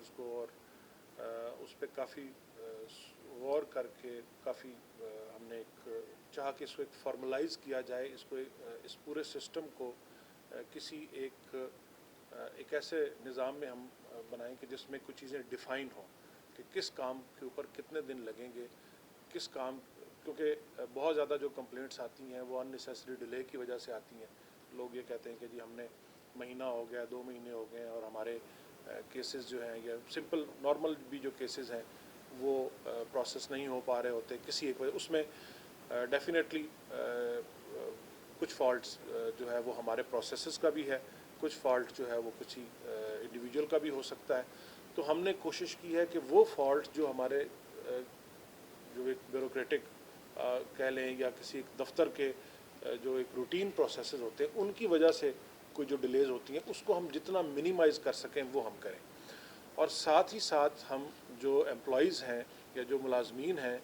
Processes کو اور اس پہ کافی غور کر کے کافی ہم نے ایک چاہا کہ اس کو ایک فارملائز کیا جائے، اس کو اس پورے سسٹم کو کسی ایک ایسے نظام میں ہم بنائیں کہ جس میں کچھ چیزیں ڈیفائن ہوں کہ کس کام کے اوپر کتنے دن لگیں گے، کس کام، کیونکہ بہت زیادہ جو کمپلینٹس آتی ہیں وہ ان نیسیسری ڈیلے کی وجہ سے آتی ہیں. لوگ یہ کہتے ہیں کہ جی ہم نے مہینہ ہو گیا، 2 مہینے ہو گئے ہیں اور ہمارے کیسز جو ہیں یا سمپل نارمل بھی جو کیسز ہیں وہ پروسیس نہیں ہو پا رہے ہوتے کسی ایک وجہ. اس میں ڈیفینیٹلی کچھ فالٹس جو ہے وہ ہمارے پروسیسز کا بھی ہے، کچھ فالٹ جو ہے وہ کسی انڈیویجول کا بھی ہو سکتا ہے. تو ہم نے کوشش کی ہے کہ وہ فالٹ جو ہمارے جو ایک بیوروکریٹک کہہ لیں یا کسی ایک دفتر کے جو ایک روٹین پروسیسز ہوتے ہیں ان کی وجہ سے کوئی جو ڈیلیز ہوتی ہیں اس کو ہم جتنا منیمائز کر سکیں وہ ہم کریں. اور ساتھ ہی ساتھ ہم جو امپلائیز ہیں یا جو ملازمین ہیں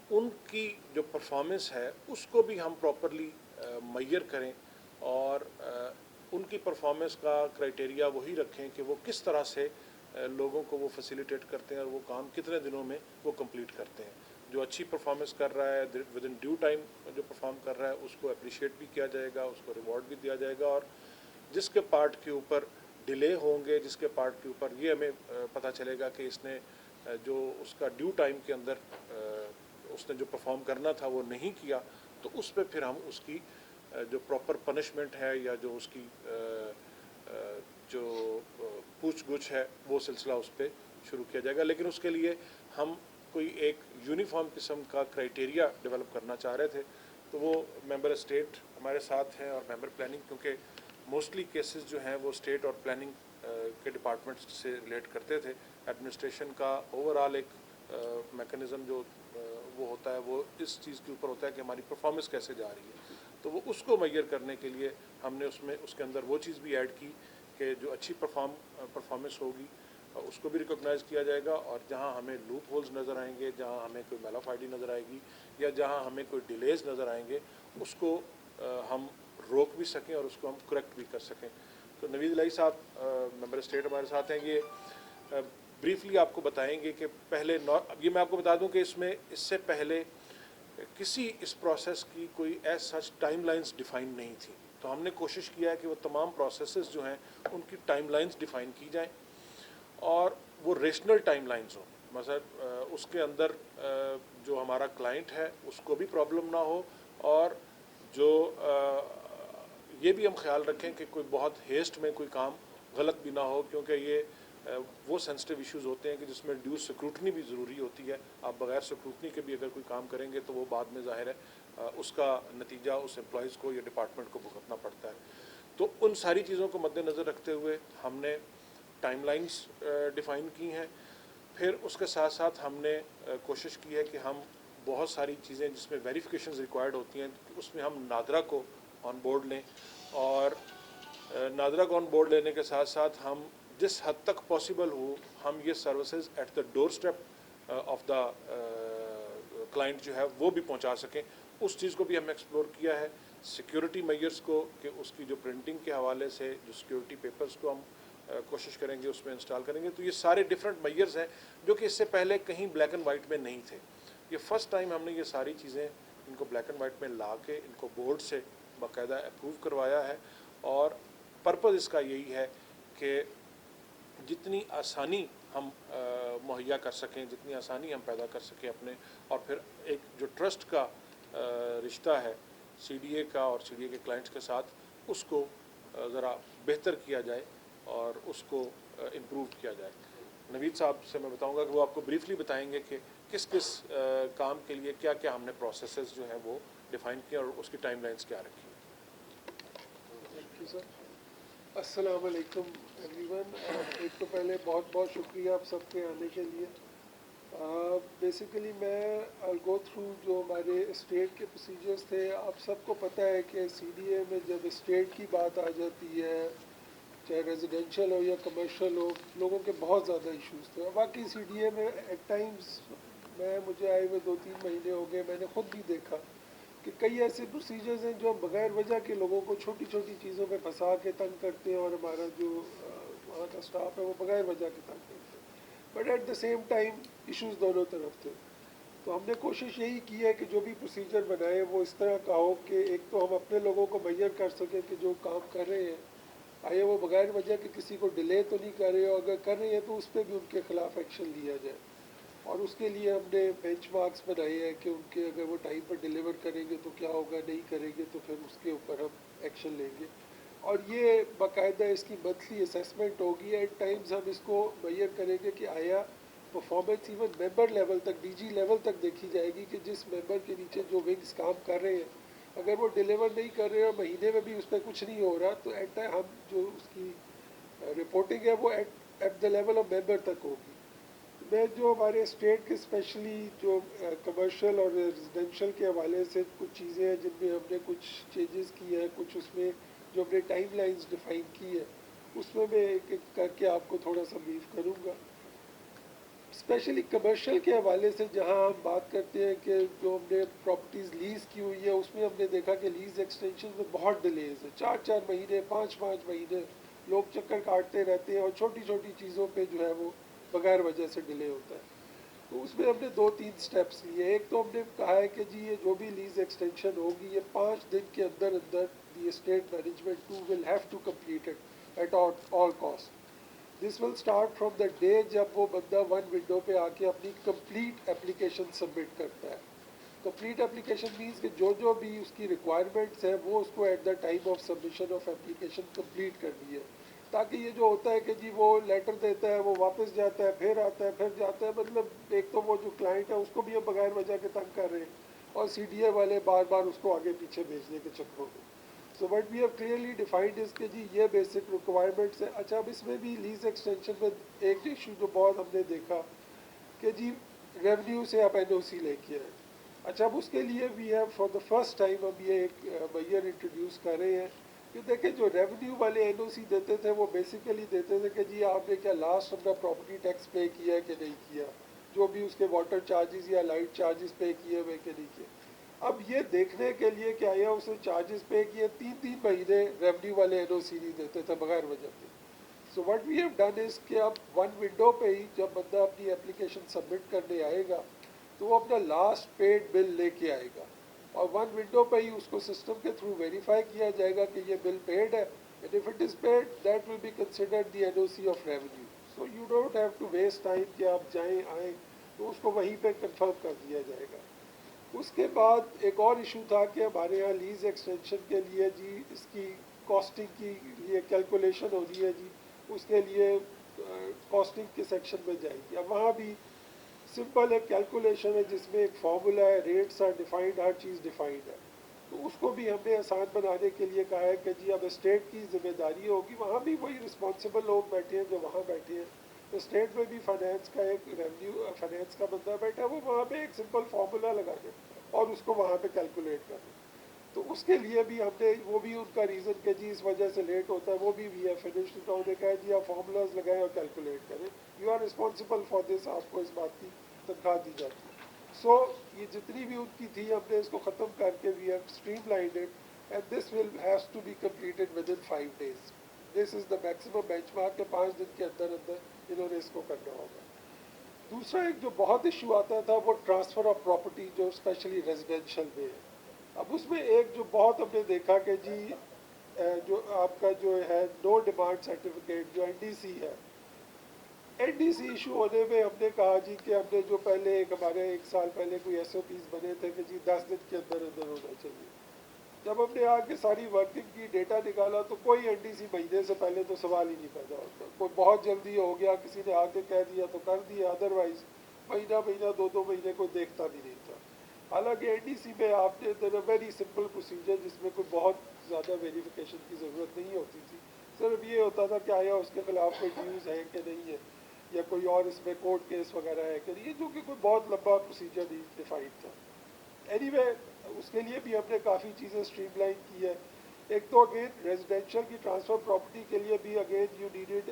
ان کی جو پرفارمنس ہے اس کو بھی ہم پراپرلی میئر کریں اور ان کی پرفارمنس کا کرائٹیریا وہی رکھیں کہ وہ کس طرح سے لوگوں کو وہ فیسیلیٹیٹ کرتے ہیں اور وہ کام کتنے دنوں میں وہ کمپلیٹ کرتے ہیں. جو اچھی پرفارمنس کر رہا ہے ود ان ڈیو ٹائم جو پرفارم کر رہا ہے اس کو اپریشیٹ بھی کیا جائے گا، اس کو ریوارڈ بھی دیا جائے گا. اور جس کے پارٹ کے اوپر ڈیلے ہوں گے، جس کے پارٹ کے اوپر یہ ہمیں پتہ چلے گا کہ اس نے جو اس کا ڈیو ٹائم کے اندر اس نے جو پرفارم کرنا تھا وہ نہیں کیا، تو اس پہ پھر ہم اس کی جو پراپر پنشمنٹ ہے یا جو اس کی جو پوچھ گچھ ہے وہ سلسلہ اس پہ شروع کیا جائے گا. لیکن اس کے لیے ہم کوئی ایک یونیفارم قسم کا کرائٹیریا ڈیولپ کرنا چاہ رہے تھے. تو وہ ممبر اسٹیٹ ہمارے ساتھ ہیں اور ممبر پلاننگ، کیونکہ موسٹلی کیسز جو ہیں وہ اسٹیٹ اور پلاننگ کے ڈپارٹمنٹ سے ریلیٹ کرتے تھے. ایڈمنسٹریشن کا اوور آل ایک میکنزم جو وہ ہوتا ہے وہ اس چیز کے اوپر ہوتا ہے کہ ہماری پرفارمنس کیسے جا رہی ہے. تو وہ اس کو میئر کرنے کے لیے ہم نے اس کے اندر وہ چیز بھی ایڈ کی کہ جو اچھی پرفارمنس ہوگی اس کو بھی ریکگنائز کیا جائے گا، اور جہاں ہمیں لوپ ہولز نظر آئیں گے، جہاں ہمیں کوئی میل آف آئی ڈی نظر آئے گی یا جہاں ہمیں کوئی ڈیلیز نظر آئیں گے اس کو ہم روک بھی سکیں اور اس کو ہم کریکٹ بھی کر سکیں. تو نوید الہی صاحب ممبر اسٹیٹ ہمارے ساتھ ہیں. یہ بریفلی آپ کو بتائیں گے کہ پہلے یہ میں آپ کو بتا دوں کہ اس سے پہلے کسی اس پروسیس کی کوئی as such time lines define نہیں تھی. تو ہم نے کوشش کیا ہے کہ وہ تمام پروسیسز جو ہیں ان کی ٹائم لائنز ڈیفائن کی جائیں اور وہ ریشنل ٹائم لائنز ہوں. مثلا اس کے اندر جو ہمارا کلائنٹ ہے اس کو بھی پرابلم نہ ہو، اور جو یہ بھی ہم خیال رکھیں کہ کوئی بہت ہیسٹ میں کوئی کام غلط بھی نہ ہو، کیونکہ یہ وہ سینسٹیو ایشوز ہوتے ہیں کہ جس میں ڈیو سکروٹنی بھی ضروری ہوتی ہے. آپ بغیر سکروٹنی کے بھی اگر کوئی کام کریں گے تو وہ بعد میں ظاہر ہے اس کا نتیجہ اس امپلائیز کو یا ڈپارٹمنٹ کو بھگتنا پڑتا ہے. تو ان ساری چیزوں کو مد نظر رکھتے ہوئے ہم نے ٹائم لائنز ڈیفائن کی ہیں. پھر اس کے ساتھ ساتھ ہم نے کوشش کی ہے کہ ہم بہت ساری چیزیں جس میں ویریفیکیشنز ریکوائرڈ ہوتی ہیں اس میں ہم نادرا کو آن بورڈ لیں، اور نادرا کو آن بورڈ لینے کے ساتھ ساتھ ہم جس حد تک پاسبل ہو ہم یہ services at the doorstep of the client جو ہے وہ بھی پہنچا سکیں. اس چیز کو بھی ہم نے ایکسپلور کیا ہے. سیکیورٹی میئرز کو کہ اس کی جو پرنٹنگ کے حوالے سے جو سیکیورٹی پیپرز کو ہم کوشش کریں گے اس میں انسٹال کریں گے. تو یہ سارے ڈفرینٹ میئرز ہیں جو کہ اس سے پہلے کہیں بلیک اینڈ وائٹ میں نہیں تھے. یہ فرسٹ ٹائم ہم نے یہ ساری چیزیں ان کو بلیک اینڈ وائٹ میں لا کے ان کو بورڈ سے باقاعدہ اپروو کروایا ہے. اور پرپز اس کا یہی ہے کہ جتنی آسانی ہم مہیا کر سکیں، جتنی آسانی ہم پیدا کر سکیں اپنے، اور پھر ایک جو ٹرسٹ کا رشتہ ہے سی ڈی اے کا اور سی ڈی اے کے کلائنٹس کے ساتھ اس کو ذرا بہتر کیا جائے اور اس کو امپروو کیا جائے. نوید صاحب سے میں بتاؤں گا کہ وہ آپ کو بریفلی بتائیں گے کہ کس کس کام کے لیے کیا کیا ہم نے پروسیسز جو ہیں وہ ڈیفائن کیا اور اس کی ٹائم لائنز کیا رکھی. Thank you sir. السلام علیکم ایوری ون. ایک تو پہلے بہت بہت شکریہ آپ سب کے آنے کے لیے. بیسیکلی میں آئی گو تھرو جو ہمارے اسٹیٹ کے پروسیجرز تھے. آپ سب کو پتہ ہے کہ سی ڈی اے میں جب اسٹیٹ کی بات آ جاتی ہے چاہے ریزیڈینشیل ہو یا کمرشل ہو، لوگوں کے بہت زیادہ ایشوز تھے. اور باقی سی ڈی اے میں ایٹ ٹائمز مجھے آئے ہوئے 2-3 مہینے ہو گئے، میں نے خود بھی دیکھا کہ کئی ایسے پروسیجرز ہیں جو بغیر وجہ کے لوگوں کو چھوٹی چھوٹی چیزوں پہ پھنسا کے تنگ کرتے ہیں، اور ہمارا جو وہاں کا اسٹاف ہے وہ بغیر وجہ کے تنگ کرتے ہیں. But at the same time issues दोनों तरफ थे। तो हमने कोशिश यही की है कि जो भी प्रोसीजर बनाए वो इस तरह का हो कि एक तो हम अपने लोगों को मेजर कर सकें कि जो काम कर रहे हैं आए वो बगैर वजह के किसी को डिले तो नहीं कर रहे, और अगर कर रहे हैं तो उस पर भी उनके खिलाफ एक्शन लिया जाए। और उसके लिए हमने बेंचमार्क्स बनाए हैं कि उनके अगर वो टाइम पर डिलीवर करेंगे तो क्या होगा, नहीं करेंगे तो फिर उसके ऊपर हम एक्शन लेंगे। और ये बाकायदा इसकी मंथली असेसमेंट होगी, एट टाइम्स हम इसको मेजर करेंगे कि आया परफॉर्मेंस इवन मेंबर लेवल तक, डीजी लेवल तक देखी जाएगी कि जिस मेंबर के नीचे जो विंग्स काम कर रहे हैं अगर वो डिलीवर नहीं कर रहे और महीने में भी उस पर कुछ नहीं हो रहा तो एट हम जो उसकी रिपोर्टिंग है वो at the level of member तक होगी। मैं जो हमारे स्टेट के स्पेशली जो कमर्शियल और रेजिडेंशियल के हवाले से कुछ चीज़ें हैं जिनमें हमने कुछ चेंजेस किए हैं, कुछ उसमें जो हमने टाइम लाइन्स डिफाइन की है उसमें मैं एक एक करके आपको थोड़ा सा ब्रीफ करूँगा। स्पेशली कमर्शियल के हवाले से जहाँ हम बात करते हैं कि जो हमने प्रॉपर्टीज़ लीज़ की हुई है उसमें हमने देखा कि लीज़ एक्सटेंशन में बहुत डिलेज है, 4-4 महीने 5-5 महीने लोग चक्कर काटते रहते हैं और छोटी छोटी चीज़ों पे जो है वो बगैर वजह से डिले होता है। तो उसमें हमने 2-3 स्टेप्स लिए। एक तो हमने कहा है कि जी ये जो भी लीज़ एक्सटेंशन होगी ये 5 दिन के अंदर अंदर the state management too will have to complete it at all cost. This will start from the day जब वो बंदा वन विंडो पे आके अपनी कंप्लीट एप्लीकेशन सबमिट करता है। कंप्लीट एप्लीकेशन मीन्स कि जो भी उसकी रिक्वायरमेंट्स हैं वो उसको at the time of submission of application complete करनी है, ताकि ये जो होता है कि जी वो लेटर देता है वो वापस जाता है फिर आता है फिर जाता है, मतलब एक तो वो जो क्लाइंट है उसको भी हम बगैर वजह के तंग कर रहे हैं और सीडीए वाले बार बार उसको आगे पीछे भेजने के चक्करों में। So what we have clearly defined इस के जी ये बेसिक रिक्वायरमेंट्स है। अच्छा, अब इसमें भी लीज एक्सटेंशन में एक इशू जो बहुत हमने देखा कि जी रेवेन्यू से आप एनओसी लेके आए। अच्छा, अब उसके लिए we have for the first time अब ये एक मैयर इंट्रोड्यूस कर रहे हैं कि देखें जो रेवेन्यू वाले एनओसी देते थे वो बेसिकली देते थे कि जी आपने क्या लास्ट अपना प्रॉपर्टी टैक्स पे किया है कि नहीं किया, जो भी उसके वाटर चार्जेस या लाइट चार्जेस पे किए हुए कि नहीं किए। अब ये देखने के लिए कि आया उसने चार्जेस पे किए 3-3 महीने रेवेन्यू वाले एनओसी नहीं देते थे बगैर वजह के। So what we have done is कि अब वन विंडो पे ही जब बंदा अपनी एप्लीकेशन सबमिट करने आएगा तो वो अपना लास्ट पेड बिल लेके आएगा और वन विंडो पे ही उसको सिस्टम के थ्रू वेरीफाई किया जाएगा कि ये बिल पेड है, and if it is paid that will be considered the NOC of revenue. So you don't have to waste time कि आप जाएँ आएँ, तो उसको वहीं पे कंफर्म कर दिया जाएगा। उसके बाद एक और इशू था कि हमारे यहाँ लीज एक्सटेंशन के लिए जी इसकी कॉस्टिंग की लिए कैलकुलेशन हो रही है जी, उसके लिए कॉस्टिंग के सेक्शन में जाएगी। अब वहाँ भी सिंपल एक कैलकुलेशन है जिसमें एक फार्मूला है, रेट्स आर डिफाइंड, हर चीज़ डिफाइंड है। तो उसको भी हमने आसान बनाने के लिए कहा है कि जी अब स्टेट की जिम्मेदारी होगी, वहाँ भी वही रिस्पॉन्सिबल लोग बैठे हैं जो वहाँ बैठे हैं। तो स्टेट में भी फाइनेंस का एक रेवेन्यू फाइनेंस का बंदा बैठा है, वो वहाँ पे एक सिंपल फार्मूला लगा दे और उसको वहाँ पे कैलकुलेट कर दे। तो उसके लिए भी हमने वो भी उनका रीज़न कि जी इस वजह से लेट होता है वो भी है फिनिश्ड, तो उन्होंने कहा जी आप फार्मूलाज लगाएं और कैलकुलेट करें, you are responsible for this, आपको इस बात की तनख्वाह दी जाती है। सो ये जितनी भी उनकी थी हमने इसको ख़त्म करके we have streamlined it, and this will has to be completed within 5 days। This is the maximum benchmark के 5 दिन के अंदर अंदर इन्होंने इसको करना होगा। दूसरा एक जो बहुत इशू आता था वो ट्रांसफ़र ऑफ प्रॉपर्टी जो स्पेशली रेजिडेंशियल में है। अब उसमें एक जो बहुत हमने देखा कि जी जो आपका जो है नो डिमांड सर्टिफिकेट जो एनडीसी है, एनडीसी इशू होने में हमने कहा जी कि हमने जो पहले एक हमारे 1 साल पहले कोई एसओपीज बने थे कि जी 10 दिन के अंदर अंदर होना चाहिए। जब हमने आके सारी वर्किंग की डेटा निकाला तो कोई एनडीसी महीने से पहले तो सवाल ही नहीं पैदा होता, कोई बहुत जल्दी हो गया किसी ने आके कह दिया तो कर दिया, अदरवाइज महीना महीना 2-2 महीने कोई देखता भी नहीं था। हालांकि एनडीसी में आपने देन वेरी सिंपल प्रोसीजर जिसमें कोई बहुत ज़्यादा वेरिफिकेशन की ज़रूरत नहीं होती थी, सिर्फ ये होता था कि आया उसके खिलाफ कोई ड्यूज़ है कि नहीं है या कोई और इसमें कोर्ट केस वगैरह है कि नहीं, जो कि कोई बहुत लंबा प्रोसीजर नहीं डिफाइंड था। एनीवे उसके लिए भी हमने काफ़ी चीज़ें स्ट्रीमलाइन की है। एक तो अगेन रेजिडेंशियल की ट्रांसफ़र प्रॉपर्टी के लिए भी again you needed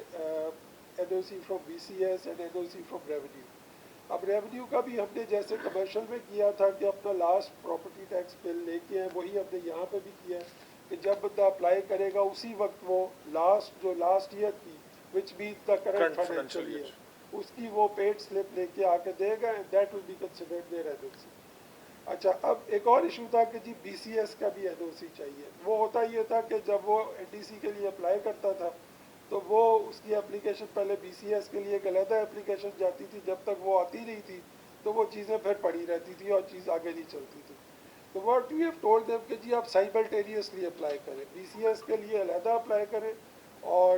NOC from BCS and NOC from revenue. अब रेवेन्यू का भी हमने जैसे कमर्शियल में किया था कि अपना लास्ट प्रॉपर्टी टैक्स बिल लेके हैं, वही हमने यहाँ पे भी किया है कि जब बंदा अप्लाई करेगा उसी वक्त वो लास्ट ईयर की which be the current financial year اس کی وہ پیڈ سلپ لے کے آ کے دے گا and that will be considered there N O C. اچھا اب ایک اور ایشو تھا کہ جی بی سی ایس کا بھی این او سی چاہیے. وہ ہوتا یہ تھا کہ جب وہ این ڈی سی کے لیے اپلائی کرتا تھا تو وہ اس کی اپلیکیشن پہلے بی سی ایس کے لیے ایک علیحدہ اپلیکیشن جاتی تھی, جب تک وہ آتی نہیں تھی تو وہ چیزیں پھر پڑی رہتی تھی اور چیز آگے نہیں چلتی تھی. تو what we have told them کہ جی آپ سائملٹینیسلی اپلائی کریں, بی سی ایس کے لیے علیحدہ اپلائی کریں اور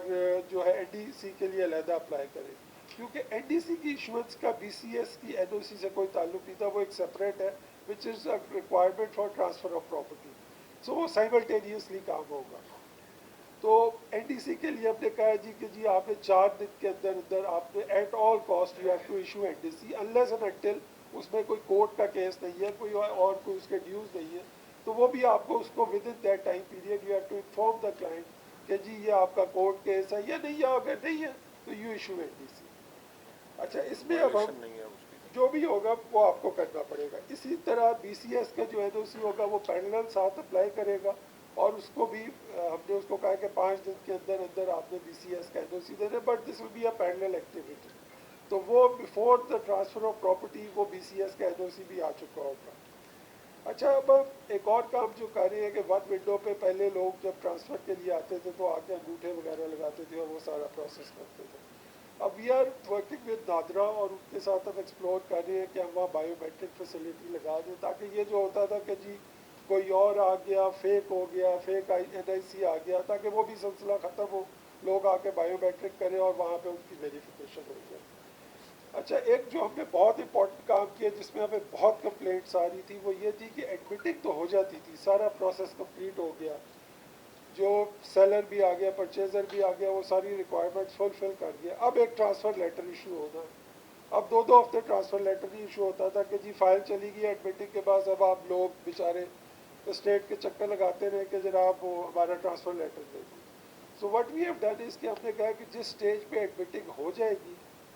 جو ہے این ڈی سی کے لیے علیحدہ اپلائی کریں, کیونکہ این ڈی سی کی ایشوئنس کا بی سی ایس کی این او سی سے کوئی تعلق نہیں تھا, وہ ایک سپریٹ ہے which is a requirement for transfer of property. So وہ سائملٹینیسلی کام ہوگا. تو این ڈی سی کے لیے ہم نے کہا جی کہ جی آپ نے 4 دن کے اندر اندر آپ نے at all cost you have to issue N D C unless and until اس میں کوئی کورٹ کا کیس نہیں ہے, کوئی اور کوئی اس کے ڈیوز نہیں ہے, تو وہ بھی آپ کو اس کو within that time period you have to inform the client کہ جی یہ آپ کا کورٹ کیس ہے یا نہیں ہے, اگر نہیں ہے تو you issue N D C. اچھا اس میں اب ہم نہیں ہے اس کی. جو بھی ہوگا وہ آپ کو کرنا پڑے گا. اسی طرح بی سی ایس کا جو این او سی ہوگا وہ پیرلل ساتھ اپلائی کرے گا, اور اس کو بھی ہم نے اس کو کہا کہ 5 دن کے اندر اندر آپ نے بی سی ایس کا این او سی دینا, but this will be a parallel activity. تو وہ before the transfer of property وہ بی سی ایس کا این او سی بھی آ چکا ہوگا. اچھا اب ایک اور کام جو کر رہے ہیں کہ ون ونڈو پہ پہلے لوگ جب ٹرانسفر کے لیے آتے تھے تو آ کے انگوٹھے وغیرہ لگاتے تھے اور وہ سارا پروسیس کرتے تھے. اب we are working with NADRA اور ان کے ساتھ ہم ایکسپلور کر رہے ہیں کہ ہم وہاں بایو میٹرک فیسلٹی لگا دیں, تاکہ یہ جو ہوتا تھا کہ جی کوئی اور آ گیا, فیک ہو گیا, فیک این آئی سی آ گیا, تاکہ وہ بھی سلسلہ ختم ہو, لوگ آ کے بایو میٹرک کریں اور وہاں پہ ان کی ویریفیکیشن ہو جائے. اچھا ایک جو ہم نے بہت امپورٹنٹ کام کیا جس میں ہمیں بہت کمپلینٹس آ رہی تھی وہ یہ تھی کہ ایڈمٹنگ تو ہو جاتی تھی, سارا پروسیس کمپلیٹ ہو گیا, جو سیلر بھی آ گیا, پرچیزر بھی آ گیا, وہ ساری ریکوائرمنٹس فلفل کر دیا. اب ایک ٹرانسفر لیٹر ایشو ہونا, اب 2 ہفتے ٹرانسفر لیٹر نہیں ایشو ہوتا تھا کہ جی فائل چلی گئی ایڈمٹنگ کے بعد, اب آپ لوگ بیچارے اسٹیٹ کے چکر لگاتے رہے کہ جناب وہ ہمارا ٹرانسفر لیٹر دے دیں. So what we have done is کہ ہم نے کہا کہ جس اسٹیج پہ ایڈمٹنگ ہو جائے گی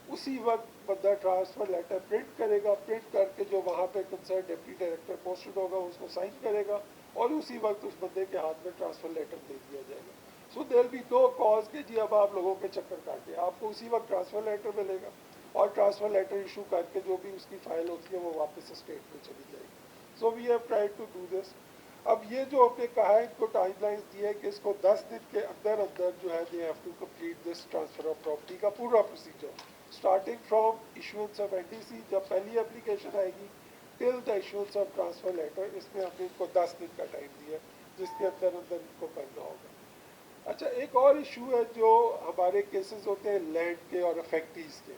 اسی وقت بندہ ٹرانسفر لیٹر پرنٹ کرے گا, پرنٹ کر کے جو وہاں پہ کنسرن ڈپٹی ڈائریکٹر پوسٹڈ ہوگا اس کو سائن کرے گا اور اسی وقت اس بندے کے ہاتھ میں ٹرانسفر لیٹر دے دیا جائے گا. سو دیر ول بی نو کاز کہ جی اب آپ لوگوں کے چکر کاٹیں, آپ کو اسی وقت ٹرانسفر لیٹر ملے گا اور ٹرانسفر لیٹر ایشو کر کے جو بھی اس کی فائل ہوتی ہے وہ واپس اسٹیٹ میں چلی جائے گی. So we have try to do this. اب یہ جو ہم نے کہا ہے ان کو ٹائم لائنس دی ہے کہ اس کو 10 دن کے اندر اندر جو ہے they have to complete this transfer of property کا پورا procedure, starting from issuance of N D C, جب پہلی اپلیکیشن آئے گی till the issuance of transfer letter. اس میں ہم نے ان کو 10 دن کا ٹائم دیا جس کے اندر اندر ان کو کرنا ہوگا. اچھا ایک اور ایشو ہے جو ہمارے کیسز ہوتے ہیں لینڈ کے اور افیکٹیز کے.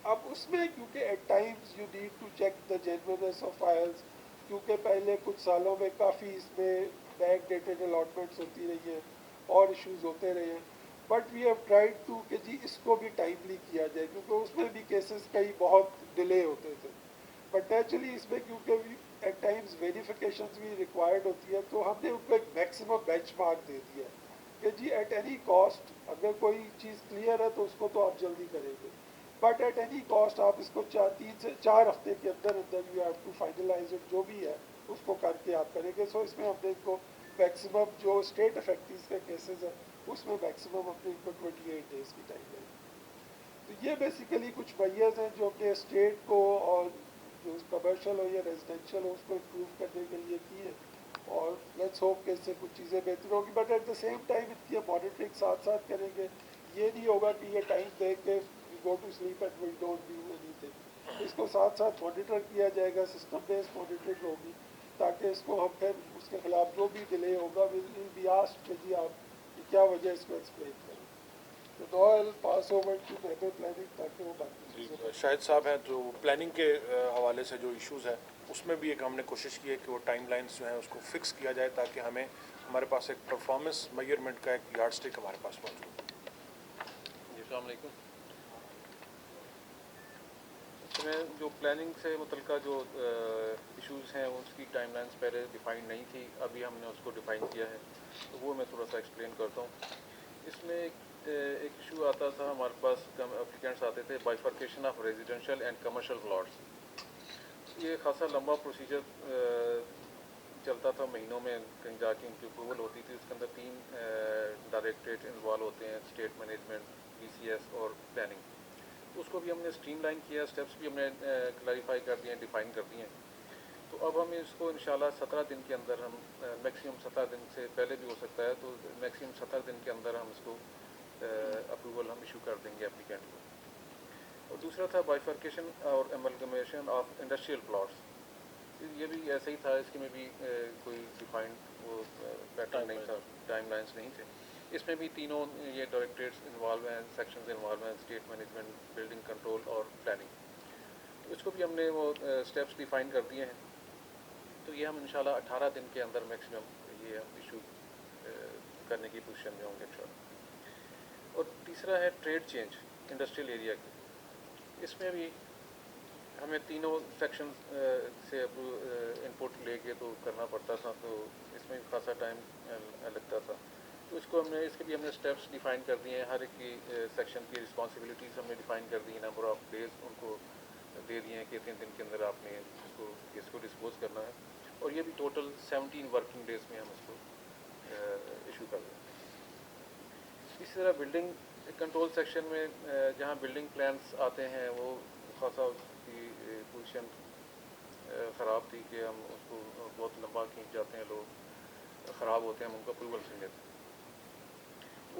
اب اس میں کیونکہ at times you need to check the genuineness of files, کیونکہ پہلے کچھ سالوں میں کافی اس میں بیک ڈیٹڈ الاٹمنٹس ہوتی رہی ہیں اور ایشوز ہوتے رہے ہیں, but we have tried to کہ جی اس کو بھی ٹائملی کیا جائے, کیونکہ اس میں بھی کیسز کئی بہت ڈیلے ہوتے تھے. بٹ نیچرلی اس میں کیونکہ ایٹ ٹائمز ویریفیکیشنز بھی ریکوائرڈ ہوتی ہے تو ہم نے ان کو ایک میکسیمم بینچ مارک دے دیا کہ جی ایٹ اینی کاسٹ اگر کوئی چیز کلیئر ہے تو اس کو تو آپ جلدی کریں گے, بٹ ایٹ اینی کاسٹ آپ اس کو 3 سے 4 ہفتے کے اندر اندر you have to finalize it, جو بھی ہے اس کو کر کے آپ کریں گے. سو اس میں ہم نے ان کو میکسیمم جو اسٹیٹ افیکٹیز کے کیسز ہیں اس میں میکسیمم ہم نے ان کو 28 ڈیز کی ٹائم لیں. تو یہ بیسیکلی کچھ میئرز ہیں جو ہم نے اسٹیٹ کو اور جو کمرشل ہو یا ریزیڈینشیل ہو اس کو امپروو کرنے کے لیے کی ہے, اور لیٹس ہوپ کہ اس سے کچھ چیزیں بہتر ہوگی. But at the same time اس کی مانیٹرنگ ساتھ ساتھ کریں گے. یہ نہیں ہوگا کہ یہ ٹائم دے کے we go to sleep and we don't do anything. اس کو ساتھ ساتھ مانیٹر کیا جائے گا, سسٹم بیسڈ مانیٹرنگ ہوگی, تاکہ اس کو ہم پھر اس کے خلاف جو بھی ڈیلے ہوگا ول بی آسکڈ کہ جی آپ کی کیا وجہ اس کو ایکسپلین کریں. تو نو آئی پاس اوور ٹو میٹر پلاننگ تاکہ وہ باقی جی چیزیں شاہد صاحب ہیں جو پلاننگ کے حوالے سے جو ایشوز ہیں اس میں بھی ایک ہم نے کوشش کی ہے کہ وہ ٹائم لائنس جو ہیں اس کو فکس کیا جائے تاکہ ہمیں ہمارے پاس ایک پرفارمنس میئرمنٹ کا ایک یارڈ اسٹک ہمارے پاس موجود ہو. جی السلام علیکم. اس میں جو پلاننگ سے متعلقہ جو ایشوز ہیں اس کی ٹائم لائنس پہلے ڈیفائن نہیں تھی, ابھی ہم نے اس کو ڈیفائن کیا ہے, تو وہ میں تھوڑا سا ایکسپلین کرتا ہوں. اس میں ایک ایشو آتا تھا ہمارے پاس, اپلیکینٹس آتے تھے bifurcation of residential and commercial plots. یہ خاصا لمبا پروسیجر چلتا تھا, مہینوں میں کہیں جا کے ان کی اپروول ہوتی تھی. اس کے اندر 3 ڈائریکٹریٹ انوالو ہوتے ہیں, state management, B C S اور پلاننگ. उसको भी हमने स्ट्रीम लाइन किया, स्टेप्स भी हमने क्लैरिफाई कर दिए हैं, डिफ़ाइन कर दिए हैं। तो अब हम इसको इंशाल्लाह 17 दिन के अंदर हम मैक्सिमम 17 दिन से पहले भी हो सकता है, तो मैक्सिमम 17 दिन के अंदर हम इसको अप्रूवल हम इशू कर देंगे एप्लीकेंट को। और दूसरा था बाइफर्केशन और एमलगमेशन ऑफ इंडस्ट्रियल प्लॉट्स, ये भी ऐसे ही था, इसके में भी कोई डिफाइंड वो पैटर्न नहीं था, टाइम लाइन्स नहीं थे। इसमें भी तीनों ये डायरेक्टरेट्स इन्वॉल्व हैं, सेक्शंस इन्वॉल्व हैं, स्टेट मैनेजमेंट, बिल्डिंग कंट्रोल और प्लानिंग। तो इसको भी हमने वो स्टेप्स डिफाइन कर दिए हैं। तो ये हम इंशाल्लाह 18 दिन के अंदर मैक्सिमम ये हम इशू करने की पोजीशन में होंगे इंशाल्लाह। और तीसरा है ट्रेड चेंज इंडस्ट्रियल एरिया की, इसमें भी हमें तीनों सेक्शन से इनपुट लेके तो करना पड़ता था, तो इसमें भी खासा टाइम लगता था। तो इसको हमने इसके भी हमने स्टेप्स डिफाइन कर दिए हैं, हर एक की सेक्शन की रिस्पॉन्सिबिलिटीज़ हमने डिफाइन कर दी हैं, नंबर ऑफ डेज उनको दे दिए हैं कि 3 दिन के अंदर आपने इसको डिस्पोज करना है। और ये भी टोटल 17 वर्किंग डेज में हम इसको इशू कर दें। इसी तरह बिल्डिंग कंट्रोल सेक्शन में जहाँ बिल्डिंग प्लान्स आते हैं वो खासा उसकी पोजीशन ख़राब थी कि हम उसको बहुत लंबा खींच जाते हैं, लोग ख़राब होते हैं, हम उनको अप्रूवल नहीं देते।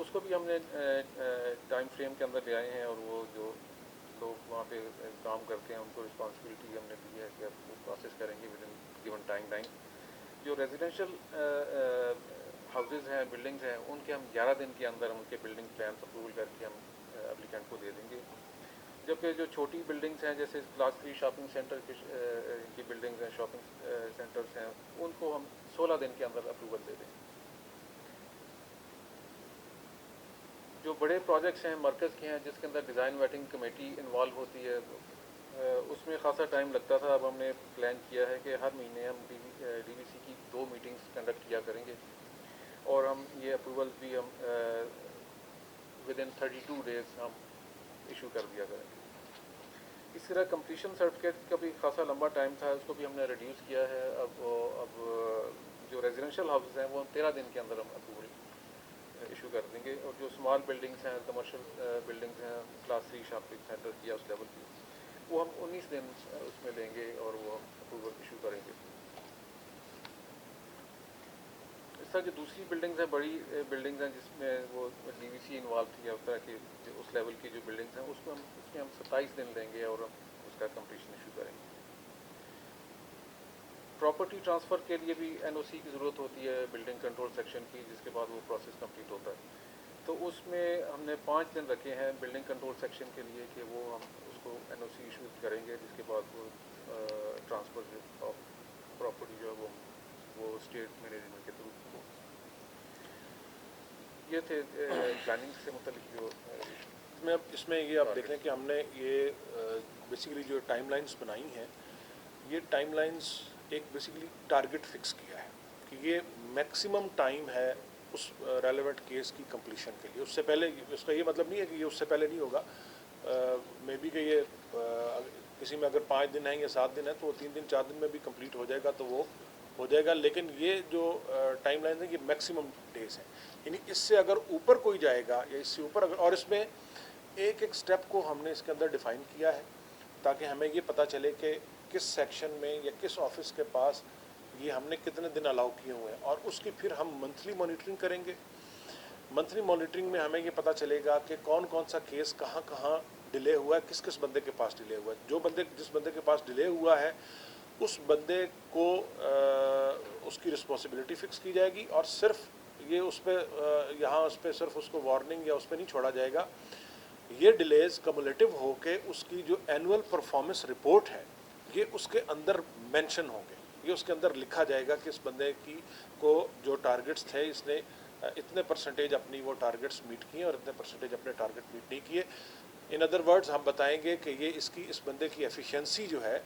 उसको भी हमने टाइम फ्रेम के अंदर ले आए हैं, और वो जो लोग वहाँ पे काम करते हैं उनको रिस्पॉन्सिबिलिटी हमने दी है कि आप वो प्रोसेस करेंगे with in given time line. जो रेजिडेंशियल हाउसेज हैं, बिल्डिंग्स हैं, उनके हम 11 दिन के अंदर उनके बिल्डिंग प्लान अप्रूवल करके हम एप्लीकेंट को दे देंगे। जबकि जो छोटी बिल्डिंग्स हैं जैसे क्लास 3 शॉपिंग सेंटर की बिल्डिंग्स हैं, शॉपिंग सेंटर्स हैं, उनको हम 16 दिन के अंदर अप्रूवल दे देंगे। जो बड़े प्रोजेक्ट्स हैं मरकज़ के हैं जिसके अंदर डिज़ाइन वेटिंग कमेटी इन्वॉल्व होती है, उसमें खासा टाइम लगता था। अब हमने प्लान किया है कि हर महीने हम DVC की 2 मीटिंग्स कंडक्ट किया करेंगे, और हम ये अप्रूवल भी हम विद इन 32 डेज़ हम इशू कर दिया करेंगे। इस तरह कंप्लीशन सर्टिफिकेट का भी खासा लंबा टाइम था, उसको भी हमने रिड्यूस किया है। अब जो रेजिडेंशियल हाउसेज हैं वो 13 दिन के अंदर हम अप्रूवल इशू कर देंगे, और जो स्मॉल बिल्डिंग्स हैं, कमर्शियल बिल्डिंग्स हैं, क्लास 3 शॉपिंग सेंटर की या उस लेवल की, वो हम 19 दिन उसमें लेंगे और वो हम अप्रूवल इशू करेंगे। इस तरह जो दूसरी बिल्डिंग्स हैं, बड़ी बिल्डिंग्स हैं जिसमें वो DVC इन्वॉल्व थी या उस तरह की उस लेवल की जो बिल्डिंग्स हैं, उसमें हम 27 दिन लेंगे और हम उसका कंप्लीशन इशू करेंगे। प्रॉपर्टी ट्रांसफ़र के लिए भी NOC की ज़रूरत होती है बिल्डिंग कंट्रोल सेक्शन की, जिसके बाद वो प्रोसेस कंप्लीट होता है। तो उसमें हमने 5 दिन रखे हैं बिल्डिंग कंट्रोल सेक्शन के लिए कि वो हम उसको NOC इशू करेंगे, जिसके बाद वो ट्रांसफ़र ऑफ प्रॉपर्टी जो है वो स्टेट मैनेजमेंट के थ्रू हो। ये थे प्लानिंग से मुतल्लिक जो इसमें ये आप देख लें कि हमने ये बेसिकली जो टाइमलाइंस बनाई हैं, ये टाइमलाइंस एक बेसिकली टारगेट फिक्स किया है कि ये मैक्सिमम टाइम है उस रेलेवेंट केस की कंप्लीशन के लिए। उससे पहले उसका ये मतलब नहीं है कि ये उससे पहले नहीं होगा। मे बी कि ये किसी में अगर 5 दिन है या 7 दिन है तो 3 दिन 4 दिन में भी कंप्लीट हो जाएगा तो वो हो जाएगा। लेकिन ये जो टाइम लाइन है ये मैक्सिमम डेज है, यानी इससे अगर ऊपर कोई जाएगा या इससे ऊपर अगर, और इसमें एक एक स्टेप को हमने इसके अंदर डिफ़ाइन किया है ताकि हमें ये पता चले कि किस सेक्शन में या किस ऑफिस के पास ये हमने कितने दिन अलाउ किए हुए हैं, और उसकी फिर हम मंथली मॉनिटरिंग करेंगे। मंथली मॉनिटरिंग में हमें ये पता चलेगा कि कौन कौन सा केस कहाँ कहाँ डिले हुआ है, किस किस बंदे के पास डिले हुआ है। जिस बंदे के पास डिले हुआ है उस बंदे को उसकी रिस्पॉन्सिबिलिटी फ़िक्स की जाएगी, और सिर्फ ये उस पर यहाँ उस पर सिर्फ उसको वार्निंग या उस पर नहीं छोड़ा जाएगा। ये डिलेज़ कम्युलेटिव हो के उसकी जो एनुअल परफॉर्मेंस रिपोर्ट है ये उसके अंदर मेंशन होंगे। ये उसके अंदर लिखा जाएगा कि इस बंदे को जो टारगेट्स थे इसने इतने परसेंटेज अपनी वो टारगेट्स मीट किए और इतने परसेंटेज अपने टारगेट मीट नहीं किए। इन अदर वर्ड्स हम बताएंगे कि ये इस बंदे की एफिशिएंसी जो है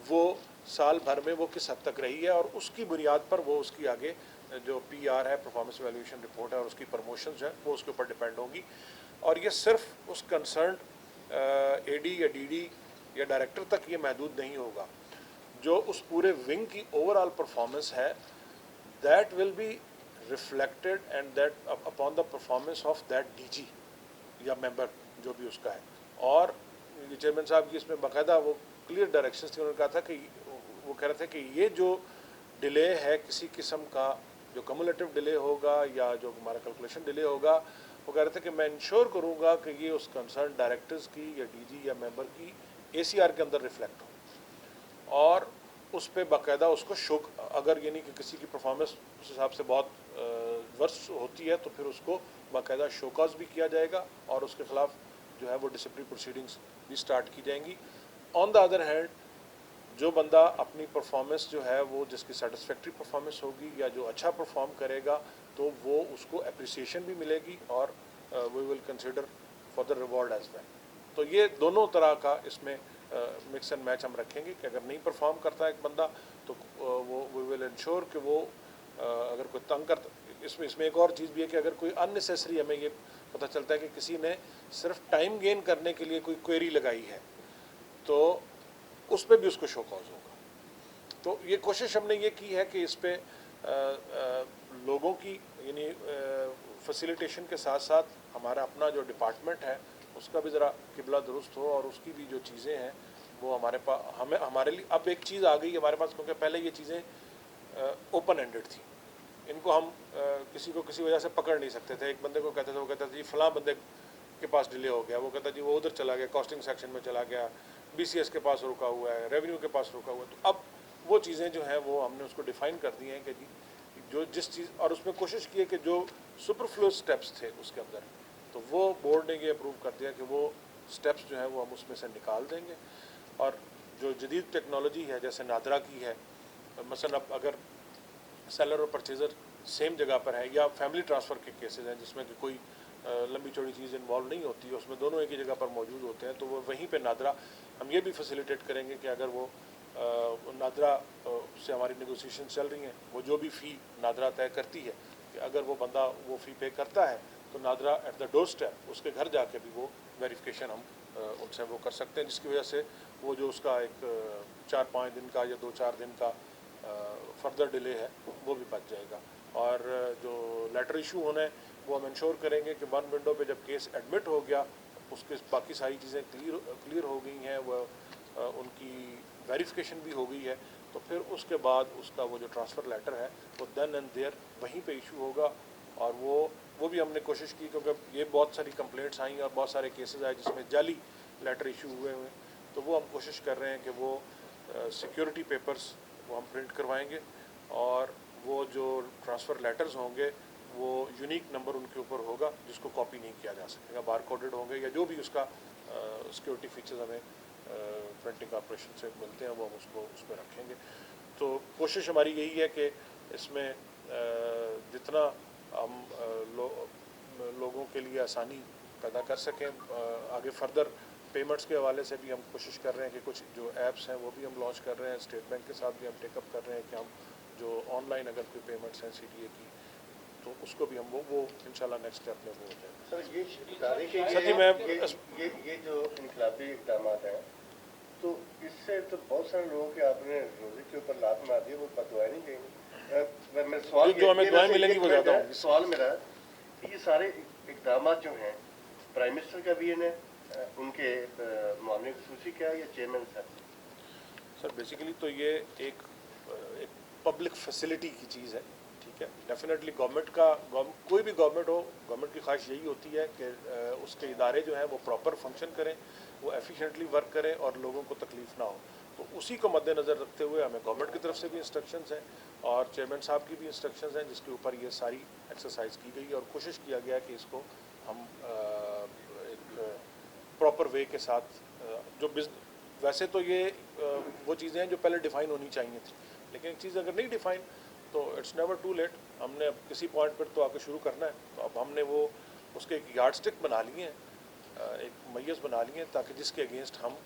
वो साल भर में वो किस हद तक रही है, और उसकी बुनियाद पर वो उसकी आगे जो PR है, परफॉर्मेंस वैल्यूएशन रिपोर्ट है, और उसकी प्रमोशंस जो है वो उसके ऊपर डिपेंड होंगी। और ये सिर्फ उस कंसर्न AD या DD या डायरेक्टर तक ये महदूद नहीं होगा। जो उस पूरे विंग की ओवरऑल परफॉर्मेंस है that will be reflected and that upon the performance of that DG या मेंबर जो भी उसका है, और चेयरमैन साहब की इसमें बाकायदा वो क्लियर डायरेक्शंस थी। उन्होंने कहा था कि वो कह रहे थे कि ये जो डिले है किसी किस्म का, जो कम्युलेटिव डिले होगा या जो हमारा कैलकुलेशन डिले होगा, वो कह रहे थे कि मैं इंश्योर करूँगा कि ये उस कंसर्न डायरेक्टर्स की या डीजी या मेंबर की ACR के अंदर रिफ्लेक्ट हो, और उस पर बाकायदा उसको शो, अगर यानी कि किसी की परफॉर्मेंस उस हिसाब से बहुत वर्स्ट होती है तो फिर उसको बाकायदा शोकॉज भी किया जाएगा और उसके खिलाफ जो है वो डिसिप्लिनरी प्रोसीडिंग्स भी स्टार्ट की जाएंगी। ऑन द अदर हैंड जो बंदा अपनी परफॉर्मेंस जो है वो जिसकी सेटिस्फैक्ट्री परफॉर्मेंस होगी या जो अच्छा परफॉर्म करेगा तो वो उसको अप्रिसिएशन भी मिलेगी और we will consider for the reward as well. तो ये दोनों तरह का इसमें मिक्स एंड मैच हम रखेंगे कि अगर नहीं परफॉर्म करता एक बंदा तो वो वी विल इंश्योर कि वो अगर कोई तंग करता, इसमें एक और चीज़ भी है कि अगर कोई अननेसेसरी हमें ये पता चलता है कि किसी ने सिर्फ टाइम गेन करने के लिए कोई क्वेरी लगाई है तो उस पर भी उसको शो कॉज होगा। तो ये कोशिश हमने ये की है कि इस पर लोगों की यानी फैसिलिटेशन के साथ साथ हमारा अपना जो डिपार्टमेंट है उसका भी ज़रा किबला दुरुस्त हो और उसकी भी जो चीज़ें हैं वो हमारे पास हमारे लिए अब एक चीज़ आ गई हमारे पास, क्योंकि पहले ये चीज़ें ओपन एंडेड थी, इनको हम किसी को किसी वजह से पकड़ नहीं सकते थे। एक बंदे को कहते थे, वो कहता था जी फलां बंदे के पास डिले हो गया, वो कहता जी वो उधर चला गया, कॉस्टिंग सेक्शन में चला गया, BCS के पास रुका हुआ है, रेवेन्यू के पास रुका हुआ है। तो अब वो चीज़ें जो हैं वो हमने उसको डिफ़ाइन कर दी हैं कि जी जो जिस चीज़, और उसमें कोशिश की है कि जो सुपरफ्लुअस स्टेप्स थे उसके अंदर, तो वो बोर्ड ने ये अप्रूव कर दिया कि वो स्टेप्स जो हैं वो हम उसमें से निकाल देंगे। और जो जदीद टेक्नोलॉजी है जैसे नादरा की है, मसलन अब अगर सेलर और परचेज़र सेम जगह पर है या फैमिली ट्रांसफ़र के केसेस हैं जिसमें कि कोई लंबी चौड़ी चीज़ इन्वॉल्व नहीं होती है, उसमें दोनों एक ही जगह पर मौजूद होते हैं, तो वो वहीं पे नादरा हम ये भी फैसिलिटेट करेंगे कि अगर वो नादरा से हमारी नेगोशिएशन चल रही हैं, वो जो भी फ़ी नादरा तय करती है कि अगर वो बंदा वो फ़ी पे करता है तो NADRA at the door step उसके घर जाके भी वो वेरिफिकेशन हम उनसे वो कर सकते हैं, जिसकी वजह से वो जो उसका एक 4-5 दिन का या 2-4 दिन का फर्दर डिले है वो भी बच जाएगा। और जो लेटर इशू होना है वो हम इंश्योर करेंगे कि 1 विंडो पे जब केस एडमिट हो गया उसके बाकी सारी चीज़ें क्लियर हो गई हैं, वह उनकी वेरिफिकेशन भी हो गई है, तो फिर उसके बाद उसका वो जो ट्रांसफ़र लेटर है वो देन एंड देयर वहीं पे इशू होगा। और वो भी हमने कोशिश की, क्योंकि ये बहुत सारी कंप्लेंट्स आई और बहुत सारे केसेस आए जिसमें जाली लेटर इशू हुए हैं, तो वो हम कोशिश कर रहे हैं कि वो सिक्योरिटी पेपर्स वो हम प्रिंट करवाएंगे और वो जो ट्रांसफ़र लेटर्स होंगे वो यूनिक नंबर उनके ऊपर होगा जिसको कॉपी नहीं किया जा सकेगा, बार कोडेड होंगे या जो भी उसका सिक्योरिटी फीचर्स हमें प्रिंटिंग कॉर्पोरेशन से मिलते हैं वो हम उसको उस पर रखेंगे। तो कोशिश हमारी यही है कि इसमें जितना हम लोगों के लिए आसानी पैदा कर सकें, आगे फर्दर पेमेंट्स के हवाले से भी हम कोशिश कर रहे हैं कि कुछ जो ऐप्स हैं वो भी हम लॉन्च कर रहे हैं, स्टेट बैंक के साथ भी हम टेकअप कर रहे हैं कि हम जो ऑनलाइन अगर कोई पेमेंट्स हैं CTA की तो उसको भी हम वो इंशाल्लाह नेक्स्ट स्टेप में वो हो जाएगा। सर ये सर जी मैं ये जो इनकलाबी इक़दाम हैं तो इससे तो बहुत सारे लोगों के आपने रोज़े के ऊपर लात मार दी, वो बदुआएं नहीं देंगे। मैं सवाल जो हमें दुआएं मिलेंगी वो ज़्यादा होंगी। सवाल मेरा ये सारे इक़दाम जो हैं प्राइम मिनिस्टर का भी है उनके मामले खसूसी क्या है या चेयरमैन साहब? सर बेसिकली तो ये एक पब्लिक फैसिलिटी की चीज़ है, ठीक है। डेफिनेटली गवर्नमेंट का कोई भी गवर्नमेंट हो, गवर्नमेंट की ख्वाहिश यही होती है कि उसके इदारे जो हैं वो प्रॉपर फंक्शन करें, वो एफिशिएंटली वर्क करें और लोगों को तकलीफ़ ना हो। तो उसी को मद्देनज़र रखते हुए हमें गवर्नमेंट की तरफ से भी इंस्ट्रक्शंस हैं और चेयरमैन साहब की भी इंस्ट्रक्शंस हैं जिसके ऊपर ये सारी एक्सरसाइज की गई और कोशिश किया गया कि इसको हम एक प्रॉपर वे के साथ जो वैसे तो ये वो चीज़ें हैं जो पहले डिफ़ाइन होनी चाहिए थी, लेकिन एक चीज़ अगर नहीं डिफ़ाइन तो इट्स नेवर टू लेट। हमने अब किसी पॉइंट पर तो आके शुरू करना है, तो अब हमने वो उसके एक यार्ड स्टिक बना लिए हैं, एक मैयस बना लिए हैं ताकि जिसके अगेंस्ट हम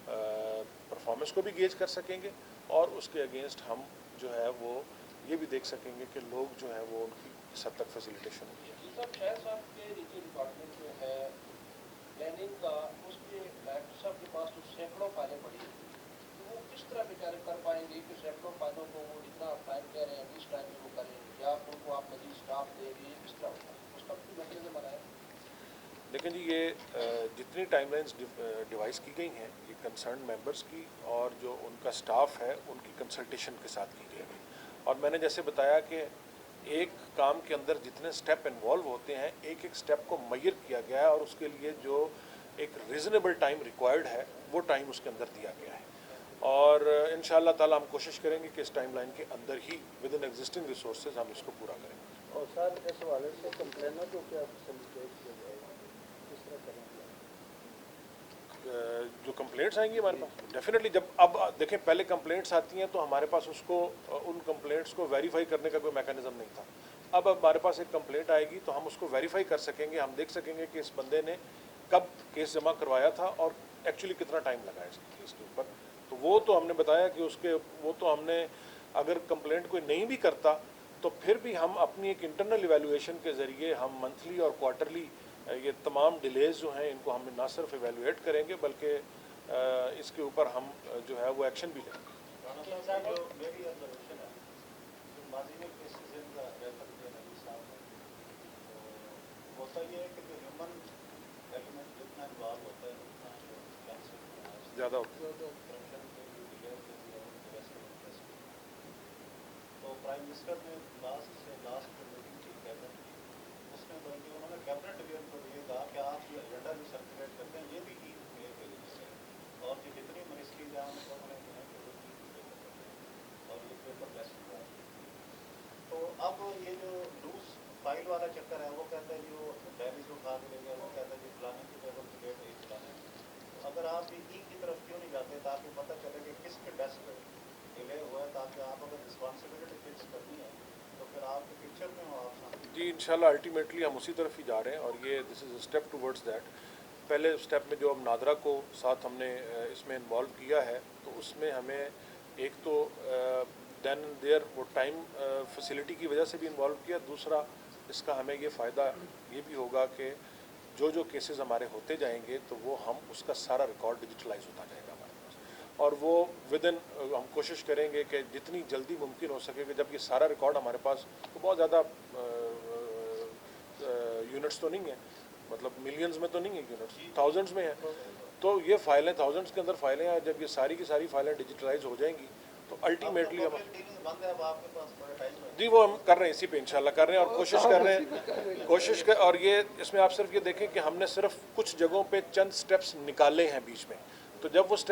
परफॉर्मेंस को भी गेज कर सकेंगे और उसके अगेंस्ट हम जो है वो ये भी देख सकेंगे कि लोग जो है वो उनकी किस हद तक फैसिलिटेशन होगी। डिपार्टमेंट जो है प्लानिंग का उसके डायरेक्टर साहब के पास तो सैकड़ों फाइलें पड़ी हैं, तो वो किस तरह बेचारे कर पाएंगे कि सैकड़ों फाइलों को वो जितना टाइम कह रहे हैं किस टाइम में वो करें, या उनको आप मजीद स्टाफ देंगे, किस तरह होगा उसका भी मैकेनिज्म बनाया? लेकिन जी ये जितनी टाइमलाइंस डिवाइस की गई हैं ये कंसर्न मेंबर्स की और जो उनका स्टाफ है उनकी कंसल्टेशन के साथ की गई। और मैंने जैसे बताया कि एक काम के अंदर जितने स्टेप इन्वॉल्व होते हैं एक एक स्टेप को मैयर किया गया है और उसके लिए जो एक रीज़नेबल टाइम रिक्वायर्ड है वो टाइम उसके अंदर दिया गया है। और इंशाअल्लाह ताला हम कोशिश करेंगे कि इस टाइमलाइन के अंदर ही विद इन एग्जिस्टिंग रिसोर्सेज हम इसको पूरा करें। और सर इस हवाले से कंप्लेनर को क्या फैसिलिटेट किया जाएगा, किस तरह करेंगे? जो कंप्लेंट्स आएंगी हमारे पास डेफिनेटली, जब अब देखें पहले कंप्लेंट्स आती हैं तो हमारे पास उसको उन कंप्लेंट्स को वेरीफाई करने का कोई मैकेनिज्म नहीं था। अब हमारे पास एक कंप्लेंट आएगी तो हम उसको वेरीफाई कर सकेंगे, हम देख सकेंगे कि इस बंदे ने कब केस जमा करवाया था और एक्चुअली कितना टाइम लगा है इस केस के ऊपर। तो वो तो हमने बताया कि उसके वो तो हमने अगर कंप्लेंट कोई नहीं भी करता तो फिर भी हम अपनी एक इंटरनल इवैल्यूएशन के ज़रिए हम मंथली और क्वार्टरली ये तमाम डिलेज जो हैं इनको हम ना सिर्फ इवैल्यूएट करेंगे बल्कि इसके ऊपर हम जो है वो एक्शन भी लेंगे। मेरी ऑब्जर्वेशन है जो माजी में केसेस इनका रेफर किया नबी साहब ने, तो होता ये है कि जो ह्यूमन एलिमेंट जितना इन्वॉल्व होता है उतना जो कैंसर ज़्यादा करप्शन के जो डिले होते हैं उनके वेस्ट इंटरेस्ट। तो प्राइम मिनिस्टर ने लास्ट मीटिंग की कैबिनेट की, उसमें बल्कि उन्होंने कैबिनेट डिवीजन को ये कहा कि आप ये एजेंडा भी सर्कुलेट करते हैं, ये भी की और जो जितनी मिनिस्ट्रीज हैं उनको उन्होंने कहा कि वो की और ये पेपर टेस्ट हुआ। तो अब ये जो लूज फाइल वाला चक्कर है वो कहता है जो डायरी से उठा के ले गया, वो कहता है जी फलाने की पेपर की डेट एक फलाने। अगर आप ई की तरफ क्यों नहीं जाते ताकि पता चले कि किसके डेस्क डिले हुआ है, ताकि आप अगर रिस्पॉन्सिबिलिटी फिक्स करनी है तो फिर आप पिक्चर में हो आप सामने। जी इंशाल्लाह अल्टीमेटली हम उसी तरफ ही जा रहे हैं और ये this is a step towards that. पहले स्टेप में जो अब नादरा को साथ हमने इसमें इन्वॉल्व किया है तो उसमें हमें एक तो देन देयर वो टाइम फैसिलिटी की वजह से भी इन्वॉल्व किया, दूसरा इसका हमें ये फ़ायदा ये भी होगा कि जो केसेस हमारे होते जाएंगे तो वो हम उसका सारा रिकॉर्ड डिजिटलाइज होता जाएगा हमारे पास और वो विद इन हम कोशिश करेंगे कि जितनी जल्दी मुमकिन हो सके कि जब ये सारा रिकॉर्ड हमारे पास तो बहुत ज़्यादा यूनिट्स तो नहीं है, मतलब मिलियंस में तो नहीं है यूनिट्स, थाउजेंड्स में है। तो ये फाइलें थाउजेंड्स के अंदर फाइलें हैं, जब ये सारी की सारी फाइलें डिजिटलाइज हो जाएंगी तो अल्टीमेटली हम बंद है अब आपके पास बड़े टाइम में। जी वो हम कर रहे हैं, इसी पे इंशाल्लाह कर रहे हैं और कोशिश कर रहे हैं और ये इसमें आप सिर्फ ये देखें कि हमने सिर्फ कुछ जगहों पे चंद स्टेप्स निकाले हैं बीच में, तो जब वो स्टेप